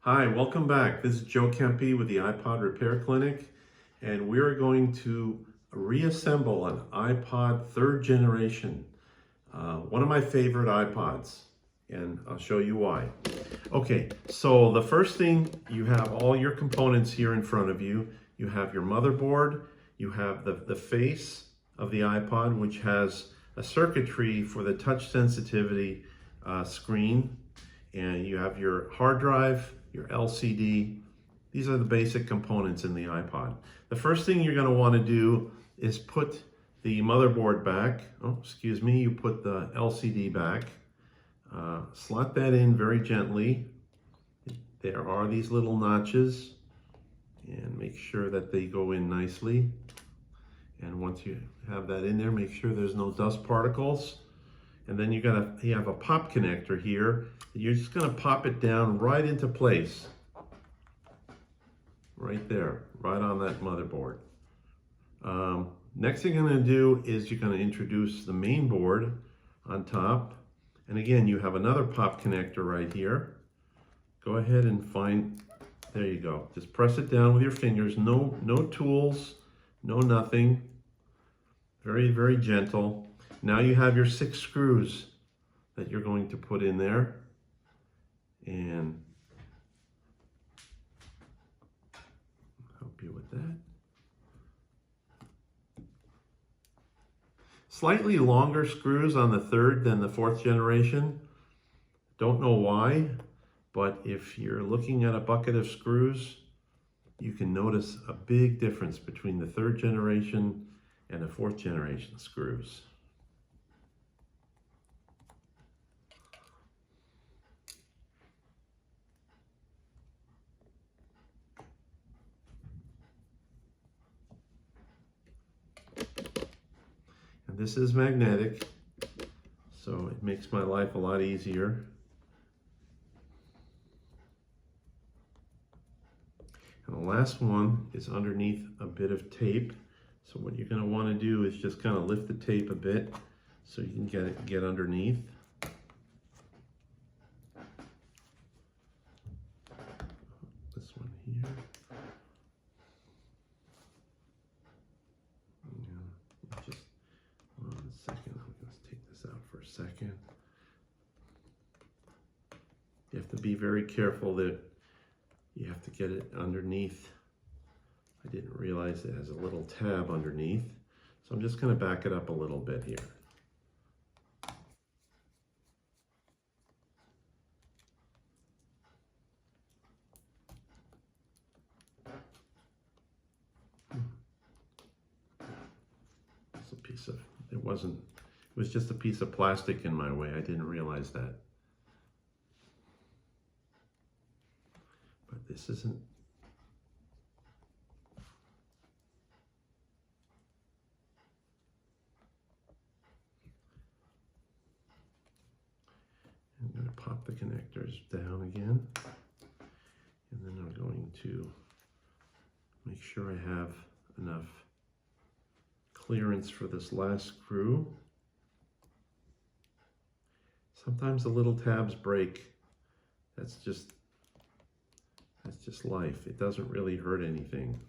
Hi, welcome back. This is Joe Kempe with the iPod Repair Clinic, and we're going to reassemble an iPod third generation, one of my favorite iPods, and I'll show you why. Okay, so the first thing, you have all your components here in front of you. You have your motherboard, you have the face of the iPod, which has a circuitry for the touch sensitivity screen, and you have your hard drive, your LCD. These are the basic components in the iPod. The first thing you're going to want to do is put the motherboard back. Oh, excuse me, you put the LCD back. Slot that in very gently. There are these little notches, and make sure that they go in nicely. And once you have that in there, make sure there's no dust particles. And then you have a pop connector here. You're just gonna pop it down right into place. Right there, right on that motherboard. Next thing I'm gonna do is you're gonna introduce the main board on top. And again, you have another pop connector right here. Go ahead and find, there you go. Just press it down with your fingers. No tools, no nothing. Very, very gentle. Now you have your 6 screws that you're going to put in there. And help you with that. Slightly longer screws on the third than the 4th generation. Don't know why, but if you're looking at a bucket of screws, you can notice a big difference between the 3rd generation and the 4th generation screws. And this is magnetic, so it makes my life a lot easier. And the last one is underneath a bit of tape. So what you're going to want to do is just kind of lift the tape a bit so you can get underneath. This one here. Yeah, just 1 second. I'm going to take this out for a second. You have to be very careful that you have to get it underneath. I didn't realize it has a little tab underneath. So I'm just going to back it up a little bit here. It's a piece of, it was just a piece of plastic in my way. I didn't realize that. But this isn't. I'm going to pop the connectors down again. And then I'm going to make sure I have enough clearance for this last screw. Sometimes the little tabs break. That's just life. It doesn't really hurt anything.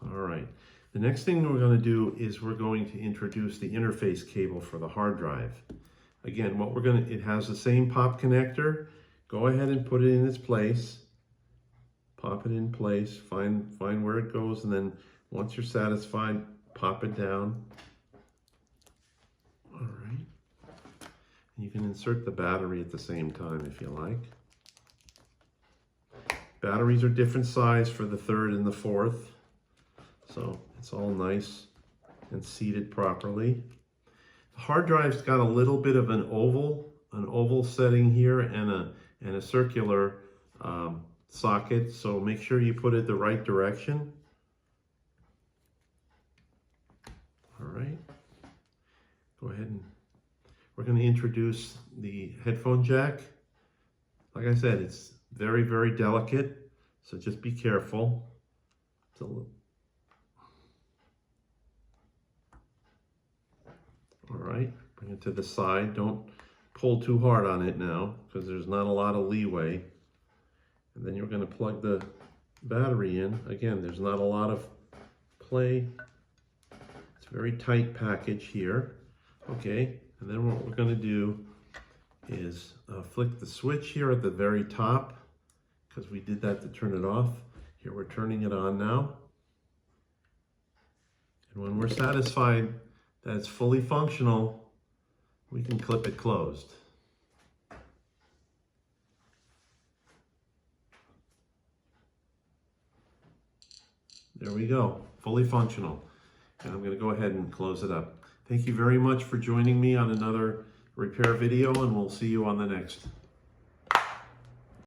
All right. The next thing we're going to do is we're going to introduce the interface cable for the hard drive. Again, it has the same pop connector. Go ahead and put it in its place. Pop it in place, find where it goes, and then once you're satisfied, pop it down. All right. And you can insert the battery at the same time if you like. Batteries are different size for the 3rd and the 4th. So it's all nice and seated properly. The hard drive's got a little bit of an oval setting here and a circular socket, so make sure you put it the right direction. All right, go ahead and we're going to introduce the headphone jack. Like I said, it's very, very delicate, so just be careful. All right, bring it to the side. Don't pull too hard on it now because there's not a lot of leeway. And then you're going to plug the battery in. Again, there's not a lot of play. It's a very tight package here. Okay, and then what we're going to do is flick the switch here at the very top, because we did that to turn it off. Here we're turning it on now. And when we're satisfied that it's fully functional, we can clip it closed. There we go, fully functional. And I'm going to go ahead and close it up. Thank you very much for joining me on another repair video, and we'll see you on the next.